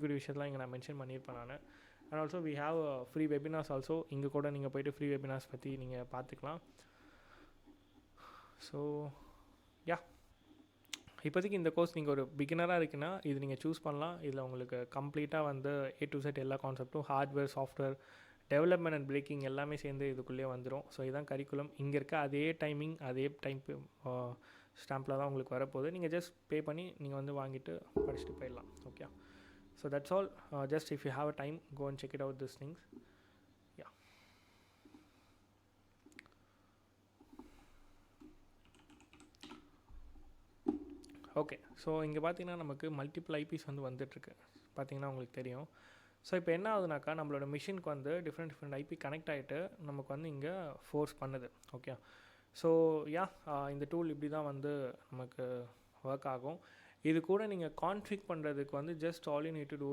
கூடிய விஷயத்தெலாம் இங்கே நான் மென்ஷன் பண்ணியிருப்பேன் நான். And also we have free webinars also. இங்கே கூட நீங்கள் போய்ட்டு ஃப்ரீ வெபினார்ஸ் பற்றி நீங்கள் பார்த்துக்கலாம். ஸோ யா, இப்போதைக்கு இந்த கோர்ஸ் நீங்கள் ஒரு பிகினராக இருக்குன்னா இது நீங்கள் சூஸ் பண்ணலாம். இதில் உங்களுக்கு கம்ப்ளீட்டாக வந்து A to Z எல்லா கான்செப்ட்டும், hardware, software, development and breaking எல்லாமே சேர்ந்து இதுக்குள்ளேயே வந்துடும். ஸோ இதுதான் கரிக்குலம். இங்கே இருக்க அதே டைமிங், அதே டைம் ஸ்டாம்பில் தான் உங்களுக்கு வரப்போகுது. நீங்கள் ஜஸ்ட் பே பண்ணி நீங்கள் வந்து வாங்கிட்டு படிச்சுட்டு போயிடலாம். Okay, so that's all. Just if you have a time, go and check it out this things. Ya, okay. So இங்கே பார்த்தீங்கன்னா நமக்கு மல்டிபிள் ஐபிஸ் வந்து வந்துட்டுருக்கு. பார்த்தீங்கன்னா உங்களுக்கு தெரியும். ஸோ இப்போ என்ன ஆகுதுனாக்கா, நம்மளோட மிஷினுக்கு வந்து டிஃப்ரெண்ட் ஐபி கனெக்ட் ஆகிட்டு நமக்கு வந்து இங்கே ஃபோர்ஸ் பண்ணுது. ஓகே, ஸோ யா, இந்த டூல் இப்படி தான் வந்து நமக்கு ஒர்க் ஆகும். இது கூட நீங்கள் கான்ஃபிக் பண்ணுறதுக்கு வந்து just all you need to two